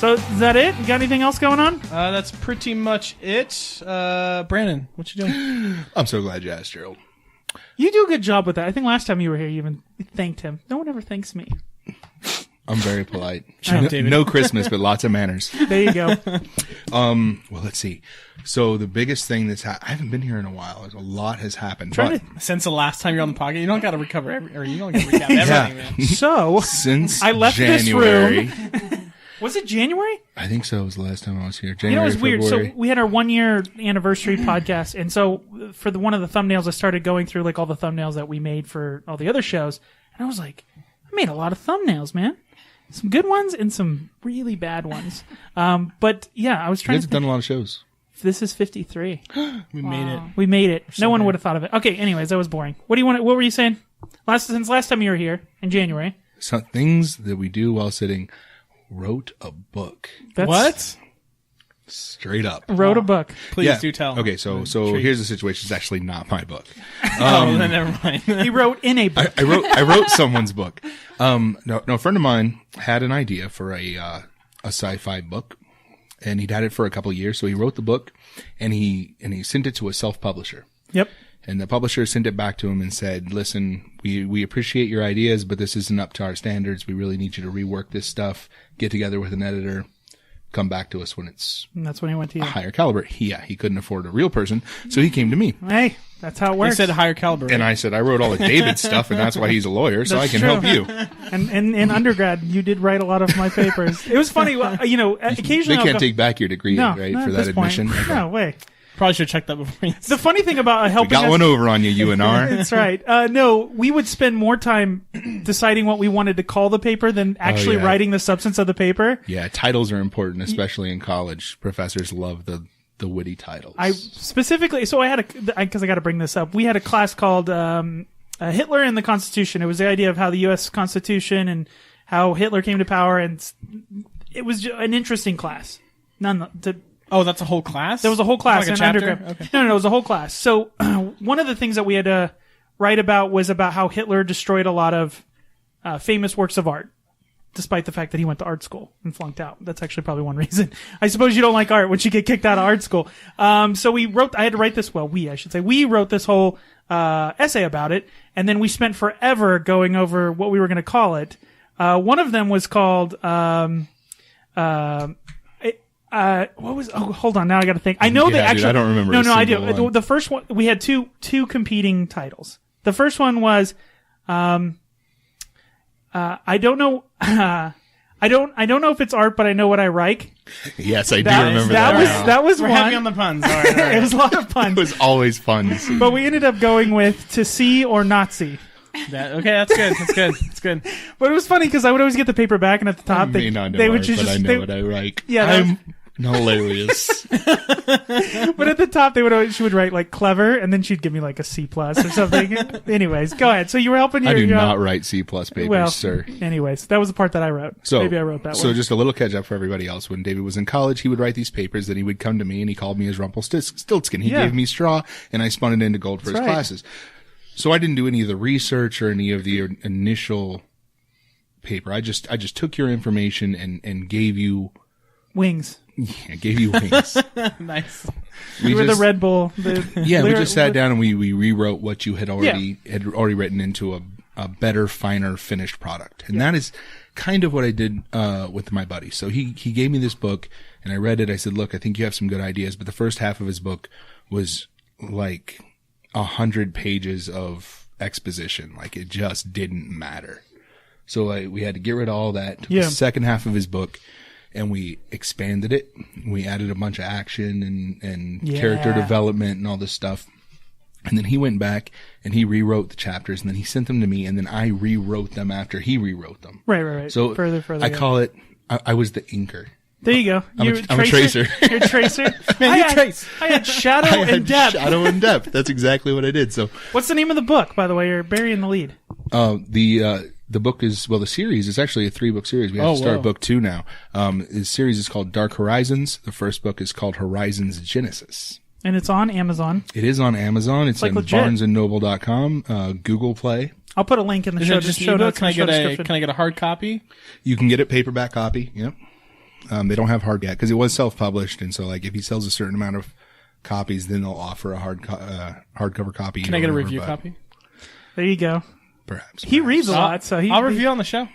So is that it? You got anything else going on? That's pretty much it. Brandon, what you doing? I'm so glad you asked, Gerald. You do a good job with that. I think last time you were here, you even thanked him. No one ever thanks me. I'm very polite. David. No Christmas, but lots of manners. There you go. Well, let's see. So the biggest thing I haven't been here in a while. A lot has happened. Since the last time you're on the podcast, you don't got to recover you don't got to recap everything, man. So Since I left January. this room. Was it January? I think so. It was the last time I was here. You know, January, it was weird. February. So we had our 1-year anniversary podcast, and so for one of the thumbnails, I started going through like all the thumbnails that we made for all the other shows, and I was like, I made a lot of thumbnails, man. Some good ones and some really bad ones. But yeah, I was You trying guys to have done a lot of shows. This is 53. We made it. We made it. No one would have thought of it. Okay, anyways, that was boring. What were you saying? Since last time you were here in January. Some things that we do while sitting. Wrote a book. What? Straight up. Wrote a book. Please do tell. Okay, so here's the situation. It's actually not my book. Then never mind. He wrote in a book. I wrote someone's book. No, a friend of mine had an idea for a sci-fi book, and he'd had it for a couple of years. So he wrote the book, and he sent it to a self-publisher. Yep. And the publisher sent it back to him and said, listen, we appreciate your ideas, but this isn't up to our standards. We really need you to rework this stuff, get together with an editor, come back to us when it's And that's when he went to a you. higher caliber. He couldn't afford a real person, so he came to me. Hey, that's how it They works. said higher caliber. And I said, I wrote all of David's stuff, and that's why he's a lawyer, so I That's can true. help you. And in undergrad, you did write a lot of my papers. It was funny, occasionally They I'll can't go, take back your degree, no, right, not for at that this point. admission. No way. Probably should have checked that before. The funny thing about We helping got us, one over on you, UNR. That's right. No, we would spend more time deciding what we wanted to call the paper than actually yeah. writing the substance of the paper. Yeah, titles are important, especially in college. Professors love the witty titles. I specifically, so I had because I got to bring this up. We had a class called Hitler and the Constitution. It was the idea of how the U.S. Constitution and how Hitler came to power, and it was an interesting class. Oh, that's a whole class? There was a whole class Like a in chapter? undergrad. Okay. No, it was a whole class. So one of the things that we had to write about was about how Hitler destroyed a lot of famous works of art, despite the fact that he went to art school and flunked out. That's actually probably one reason. I suppose you don't like art once you get kicked out of art school. So I had to write this. Well, we wrote this whole essay about it, and then we spent forever going over what we were going to call it. One of them was called. What was? Oh, hold on. Now I got to think. I know they actually. I don't remember. No, I single do. one. The first one, we had two competing titles. The first one was, I don't know. I don't know if it's art, but I know what I like. Yes, I do remember that. That was We're one. heavy on the puns. All right, all right. It was a lot of fun. It was always fun. But we ended up going with to see or not see. Okay, that's good. That's good. That's good. But it was funny because I would always get the paper back, and at the top, I may not know they would art, just but I know they, what I like. Yeah, I'm hilarious. but at the top, she would write like clever, and then she'd give me like a C+ or something. Anyways, go ahead. So you were helping your. I do not write C+ papers, well, sir. Anyways, that was the part that I wrote. So maybe I wrote that one. So just a little catch up for everybody else. When David was in college, he would write these papers. Then he would come to me and he called me his Rumpelstiltskin. He gave me straw, and I spun it into gold for his classes. So I didn't do any of the research or any of the initial paper. I just took your information and gave you wings. Yeah, gave you wings. Nice. We were the Red Bull. We just sat down and we rewrote what you had already written into a better, finer, finished product. And that is kind of what I did with my buddy. So he gave me this book and I read it. I said, look, I think you have some good ideas. But the first half of his book was like 100 pages of exposition. Like it just didn't matter. So we had to get rid of all that. Took the second half of his book and we expanded it. We added a bunch of action and character development and all this stuff. And then he went back and he rewrote the chapters and then he sent them to me and then I rewrote them after he rewrote them. Right. So further. I call it, I was the inker. There you go. I'm a tracer. You're a tracer. Man, you trace. I had shadow and depth. Shadow and depth. That's exactly what I did. So what's the name of the book, by the way? You're burying the lead. The book is, the series is actually a 3-book series. We have to start book 2 now. The series is called Dark Horizons. The first book is called Horizons Genesis. And it's on Amazon. It is on Amazon. It's like on barnesandnoble.com, Google Play. I'll put a link in the show notes. Can I get a hard copy? You can get a paperback copy. Yep. They don't have hard yet because it was self-published, and so like if he sells a certain amount of copies, then they'll offer a hardcover copy. Can I get a review copy? There you go. Perhaps. He reads a lot, so I'll review on the show.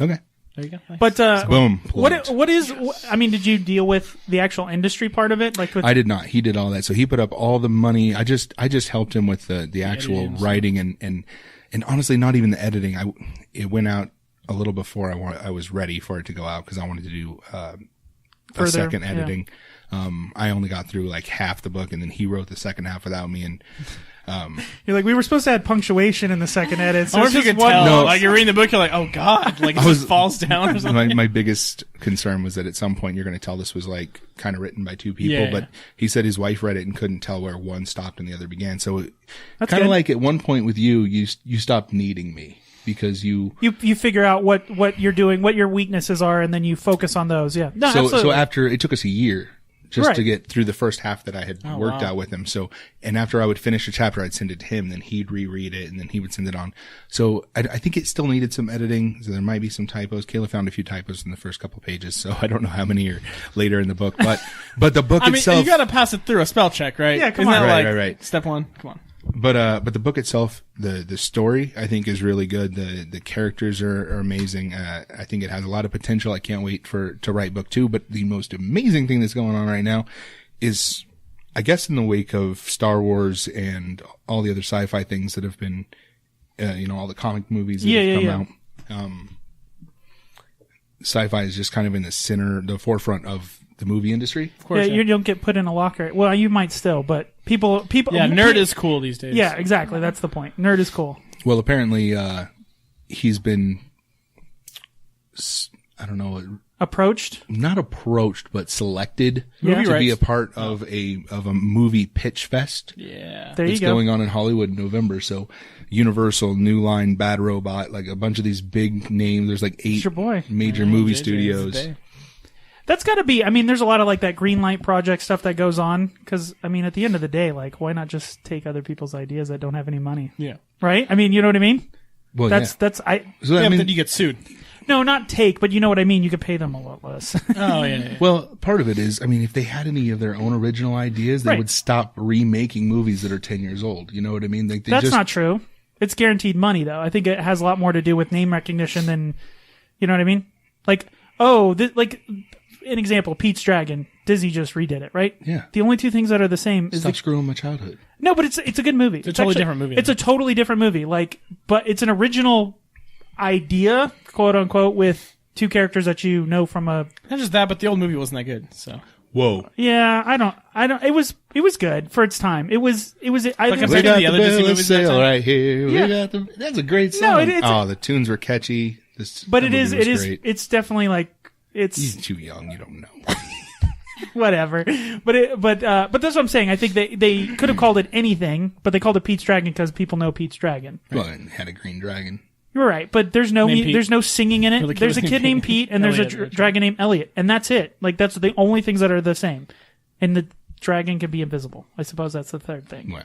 Okay. There you go. Nice. But boom. what is? I mean, did you deal with the actual industry part of it? Like, with, I did not. He did all that. So he put up all the money. I just helped him with the actual writing and honestly, not even the editing. It went out a little before I was ready for it to go out because I wanted to do a second editing. Yeah. I only got through like half the book, and then he wrote the second half without me. And you're like, we were supposed to add punctuation in the second edit. So I wonder if you could tell. No, like you're reading the book, you're like, oh god, like it just falls down or something. My biggest concern was that at some point you're going to tell this was like kind of written by two people, but he said his wife read it and couldn't tell where one stopped and the other began. So kind of like at one point with you stopped needing me because you figure out what you're doing, what your weaknesses are, and then you focus on those. Yeah. No, so after it took us a year just to get through the first half that I had worked out with him. So, and after I would finish a chapter, I'd send it to him, then he'd reread it, and then he would send it on. So I think it still needed some editing. So there might be some typos. Kayla found a few typos in the first couple pages, so I don't know how many are later in the book. But the book itself, you got to pass it through a spell check, right? Yeah, come on. Right. Step one. Come on. But the book itself, the story, I think is really good. The characters are amazing. I think it has a lot of potential. I can't wait to write book 2. But the most amazing thing that's going on right now is, I guess, in the wake of Star Wars and all the other sci-fi things that have been, all the comic movies that have come out. Sci-fi is just kind of in the forefront of the movie industry. Of course, you don't get put in a locker. Well, you might still, but people. Yeah, nerd is cool these days. Yeah, exactly. That's the point. Nerd is cool. Well, apparently, he's been, I don't know, not approached, but selected to be a part of a movie pitch fest. Yeah, there you go. It's going on in Hollywood in November. So, Universal, New Line, Bad Robot, like a bunch of these big names. There's like 8 major movie studios. That's got to be, I mean, there's a lot of like that green light project stuff that goes on. Because, I mean, at the end of the day, like, why not just take other people's ideas that don't have any money? Yeah. Right? I mean, you know what I mean? Well, but then you get sued. No, not take, but you know what I mean? You could pay them a lot less. Oh, yeah. Well, part of it is, I mean, if they had any of their own original ideas, they would stop remaking movies that are 10 years old. You know what I mean? That's not true. It's guaranteed money, though. I think it has a lot more to do with name recognition than, you know what I mean? Like, an example, Pete's Dragon. Disney just redid it, right? Yeah. The only two things that are the same is Stop screwing my childhood. No, but it's a good movie. It's a totally different movie. It's a totally different movie. But it's an original idea, quote unquote, with two characters that you know from a. Not just that, but the old movie wasn't that good. So. Whoa. Yeah, I don't. It was good for its time. It was. I we think got the other Disney movies right here. Yeah. That's a great song. No, the tunes were catchy. But it is. It's definitely like. He's too young. You don't know. Whatever. But that's what I'm saying. I think they could have called it anything, but they called it Pete's Dragon because people know Pete's Dragon. Right? Well, it had a green dragon. You're right, but there's no singing in it. There's a kid named Pete, and there's a dragon named Elliot, and that's it. Like that's the only things that are the same. And the dragon can be invisible. I suppose that's the third thing. Well.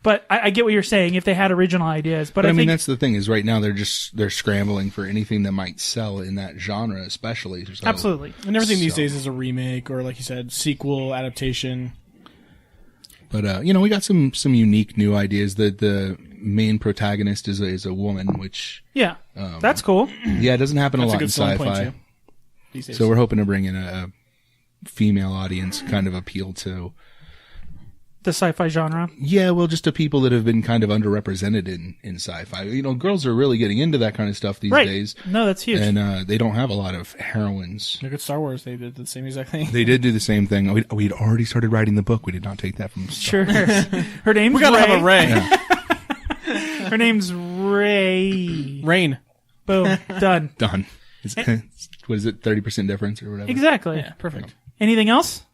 But I get what you're saying. If they had original ideas, but I mean think, that's the thing is right now they're scrambling for anything that might sell in that genre, especially. So, absolutely, and everything these days is a remake or, like you said, sequel, adaptation. But we got some unique new ideas. The main protagonist is a woman, which that's cool. Yeah, it doesn't happen a lot in sci-fi. So we're hoping to bring in a female audience, kind of appeal to. The sci-fi genre? Yeah, well, just to people that have been kind of underrepresented in sci-fi. Girls are really getting into that kind of stuff these days. No, that's huge. And they don't have a lot of heroines. Look at Star Wars. They did the same exact thing. They did do the same thing. We'd already started writing the book. We did not take that from Star Wars. Her name's We gotta Ray. have a Ray. Yeah. Her name's Ray. Rain. Boom. Done. Done. What is it, 30% difference or whatever? Exactly. Yeah, perfect. Anything else?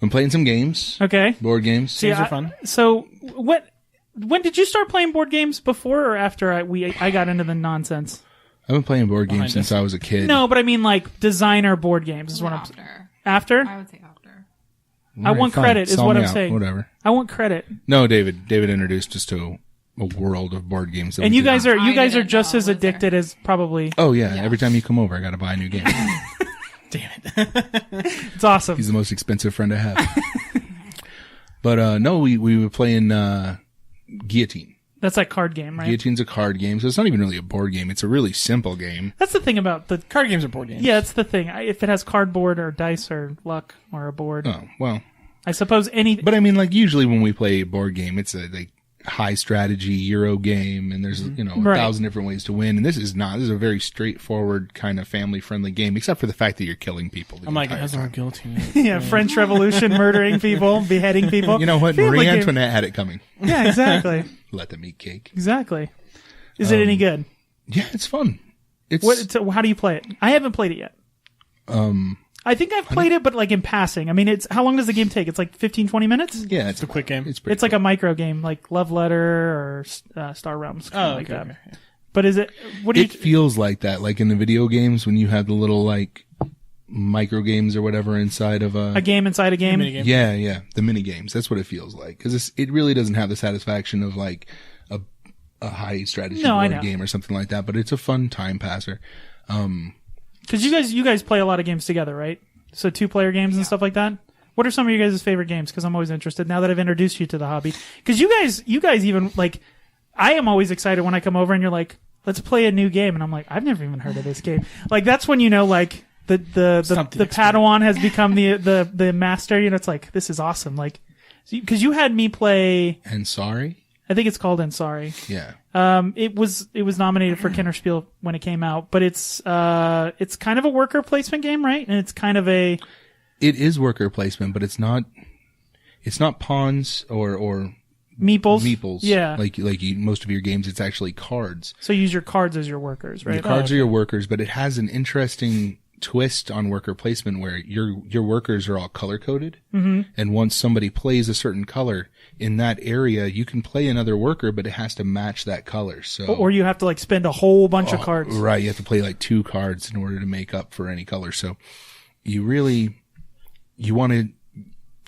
I'm playing some games. Okay. Board games. Games are fun. So, when did you start playing board games? Before or after I got into the nonsense? I've been playing board games since I was a kid. No, but I mean like designer board games is what I'm saying. After? I would say after. I want credit is what I'm saying. Whatever. I want credit. No, David introduced us to a world of board games. And you guys are just as addicted as probably. Oh yeah, every time you come over, I got to buy a new game. Damn it. It's awesome. He's the most expensive friend I have. But no, we were playing Guillotine. That's that card game, right? Guillotine's a card game, so it's not even really a board game. It's a really simple game. That's the thing about the Card games are board games. Yeah, it's the thing. If it has cardboard or dice or luck or a board, Oh, well. I suppose any. But I mean, like, usually when we play a board game, it's a like high strategy Euro game, and there's, you know, Right. 1,000 different ways to win. And this is not. This is a very straightforward, kind of family friendly game, except for the fact that you're killing people. I'm like, it entire has the time. word guillotine. Yeah, French Revolution, murdering people, beheading people. You know what? Family Marie game. Antoinette had it coming. Yeah, exactly. Let them eat cake. Exactly. Is it any good? Yeah, it's fun. It's So how do you play it? I haven't played it yet. I think I've played it, but like in passing. I mean, how long does the game take? It's like 15, 20 minutes? yeah, It's a quick game. It's pretty. It's like a micro game, like Love Letter or Star Realms, kind Oh, of like okay. that. Okay. But is it? What do you? It feels like that, like in the video games when you have the little like micro games or whatever inside of A game inside a game. Minigame. Yeah, the mini games. That's what it feels like, because it really doesn't have the satisfaction of like a high strategy No, I board know. game or something like that. But it's a fun time passer. Because you guys play a lot of games together, right? So 2-player games and stuff like that. What are some of your guys' favorite games? Because I'm always interested now that I've introduced you to the hobby. Because you guys even like, I am always excited when I come over and you're like, let's play a new game, and I'm like, I've never even heard of this game. Like that's when you know like the Padawan has become the master. You know, it's like this is awesome. Like because you had me play. And sorry, I think it's called Ansari. yeah, It was nominated for Kennerspiel when it came out, but it's kind of a worker placement game, right? And it's kind of it is worker placement, but it's not pawns or meeples. Yeah. like most of your games, it's actually cards. So you use your cards as your workers, right? Your cards are your workers, but it has an interesting twist on worker placement where your workers are all color coded. Mm-hmm. And once somebody plays a certain color in that area, you can play another worker, but it has to match that color. So, Or you have to like spend a whole bunch of cards. right. You have to play like 2 cards in order to make up for any color. So you want to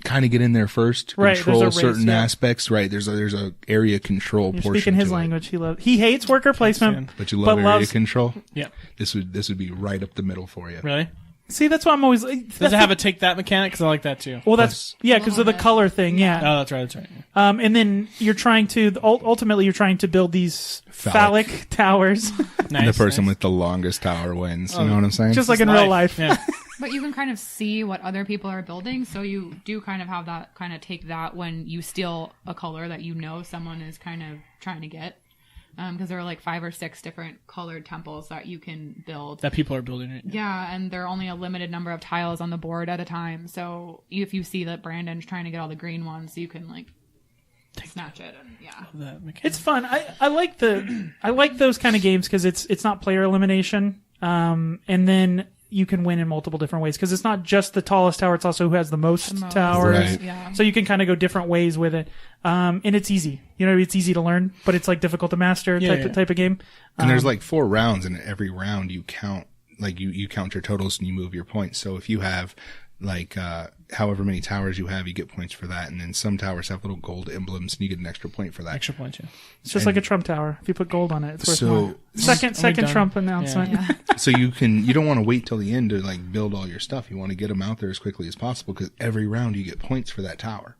kind of get in there first, Right, control there's a race, certain yeah. aspects. Right. There's a area control You're portion speaking his to it. language. He hates worker placement, But you love area loves. control. Yeah. This would be right up the middle for you. Really? See, that's why I'm always. Does it have a take that mechanic? Because I like that too. Well, that's because of the color thing. Yeah. Oh, that's right. That's right. And then you're trying to ultimately you're trying to build these phallic towers, Nice. The person nice. with the longest tower wins. You know what I'm saying? just like in real life. Yeah. But you can kind of see what other people are building, so you do kind of have that kind of take that when you steal a color that you know someone is kind of trying to get. Because there are like 5 or 6 different colored temples that you can build. That people are building it. Yeah, and there are only a limited number of tiles on the board at a time. So if you see that Brandon's trying to get all the green ones, you can like snatch it. And yeah, That mechanic. It's fun. I like those kind of games because it's not player elimination. And then you can win in multiple different ways because it's not just the tallest tower; it's also who has the most towers. Right. yeah. So you can kind of go different ways with it. And it's easy. You know, it's easy to learn, but it's like difficult to master type of game. And there's like 4 rounds, and every round you count, like you count your totals and you move your points. So if you have like however many towers you have, you get points for that. And then some towers have little gold emblems, and you get an extra point for that. Extra point, yeah. It's just like a Trump tower. If you put gold on it, it's worth So- more. Second done. Trump announcement. Yeah. So you don't want to wait till the end to like build all your stuff. You want to get them out there as quickly as possible because every round you get points for that tower.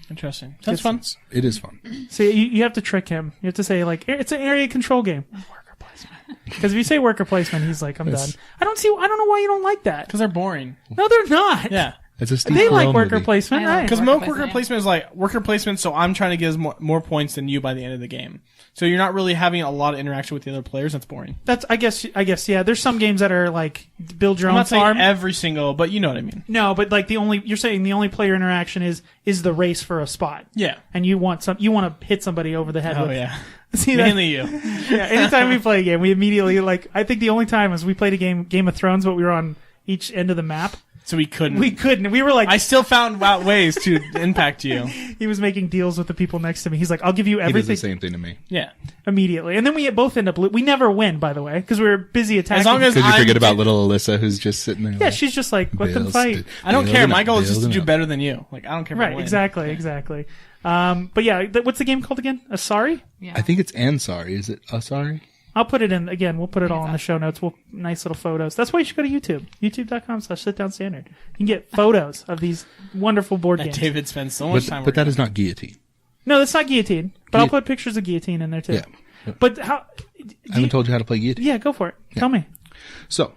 Interesting. That's fun. It is fun. So you have to trick him. You have to say like it's an area control game. Worker placement. Because if you say worker placement, he's like, I'm done. I don't know why you don't like that. Because they're boring. No, they're not. Yeah. It's a Steve They like Carell worker movie. placement, I like right? Because Worker worker placement, placement is like worker placement, so I'm trying to get more points than you by the end of the game. So you're not really having a lot of interaction with the other players. That's boring. That's I guess yeah. There's some games that are like build your I'm own not saying farm. every single, but you know what I mean. No, but like you're saying the only player interaction is the race for a spot. Yeah. And you want to hit somebody over the head Oh with. yeah. See that? Mainly you. Yeah. Anytime we play a game, we immediately I think the only time is we played a Game of Thrones, but we were on each end of the map. So we couldn't. We couldn't. We were like, I still found out ways to impact you. he was making deals with the people next to me. He's like, I'll give you He does everything the same thing to me. Yeah. immediately. And then we both end up, we never win, by the way, because we were busy attacking. As long as Because you I forget about little Alyssa who's just sitting there. yeah, she's just like, let them fight. I don't care. My goal is just to do better. better than you. Like I don't care. If I Right, win. exactly. But yeah, what's the game called again? Asari? Yeah. I think it's Ansari. Is it Asari? I'll put it in again. We'll put it all in the show notes. Nice little photos. That's why you should go to YouTube. YouTube.com/sitdownstandard. You can get photos of these wonderful board games. David spends so much time. But that is not Guillotine. No, that's not Guillotine. But I'll put pictures of Guillotine in there too. Yeah. But how? I haven't told you how to play Guillotine. Yeah, go for it. Tell me. So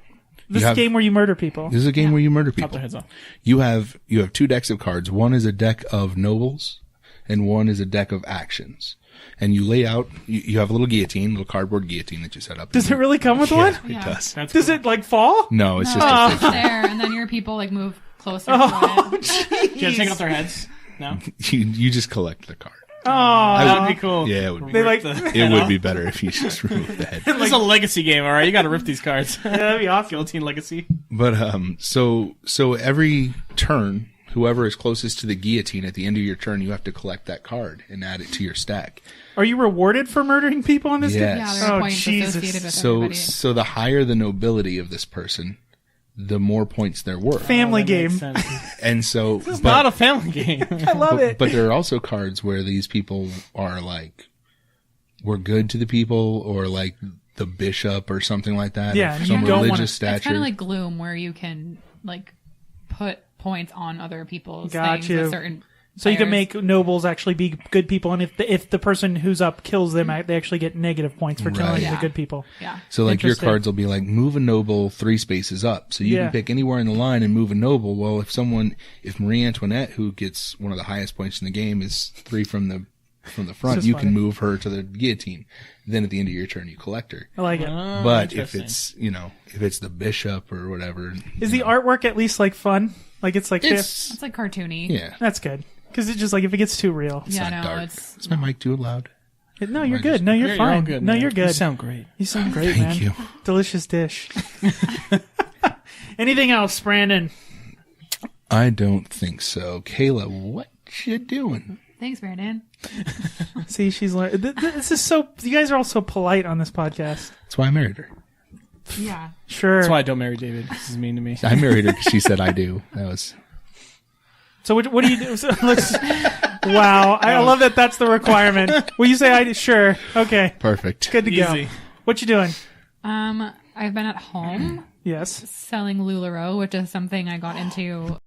This is a game where you murder people. This is a game where you murder Chop people. their heads off. You have 2 decks of cards. One is a deck of nobles, and one is a deck of actions. And you lay out. You have a little guillotine, little cardboard guillotine that you set up. Does it really come with one? It does. Does it like fall? No, it's No, just. it's there, and then your people like move closer to Oh, it. jeez. Do you take off their heads? No. You just collect the card. Oh, That would be cool. Yeah, it would be. They like. It would be better if you just removed the head. This is a legacy game, all right? You got to rip these cards. Yeah, that'd be awesome. Guillotine Legacy. But so every turn, whoever is closest to the guillotine at the end of your turn, you have to collect that card and add it to your stack. Are you rewarded for murdering people in this Yes. game? Yeah, there are Oh, points Jesus. associated with So everybody. so the higher the nobility of this person, the more points they're worth. Family That makes game. sense. And so, It's not a family game. I love it. but there are also cards where these people are like, we're good to the people, or like the bishop or something like that. Yeah, of and some you don't religious wanna- It's stature. kind of like Gloom, where you can like put points on other people's Got things you. with certain. So you can players. make nobles actually be good people, and if the person who's up kills them, they actually get negative points for killing Right. the Yeah. good people. Yeah. So like your Interesting. cards will be like, move a noble 3 spaces up. So you Yeah. can pick anywhere in the line and move a noble. Well, if Marie Antoinette, who gets one of the highest points in the game, is 3 from the front, This is you funny. can move her to the guillotine. Then at the end of your turn, you collect her. I like it. But if interesting. it's the bishop or whatever, Is the artwork at least like fun? Like it's like It's like cartoony. yeah. that's good because it's just like if it gets too real. It's Yeah, not no, dark. it's Is my mic too loud? No, you're I good. just- No, you're You're fine. all good, No, man. you're good. You sound great. You sound great, Thank man. you. Delicious dish. Anything else, Brandon? I don't think so. Kayla, what you doing? Thanks, Brandon. See, she's learned. This is so. You guys are all so polite on this podcast. That's why I married her. Yeah. Sure. That's why I don't marry David. This is mean to me. I married her because she said I do. That was. So what do you do? So wow, I love that. That's the requirement. Will you say I? Sure. Okay. Perfect. Good to go. Easy. What you doing? I've been at home Yes. selling LuLaRoe, which is something I got into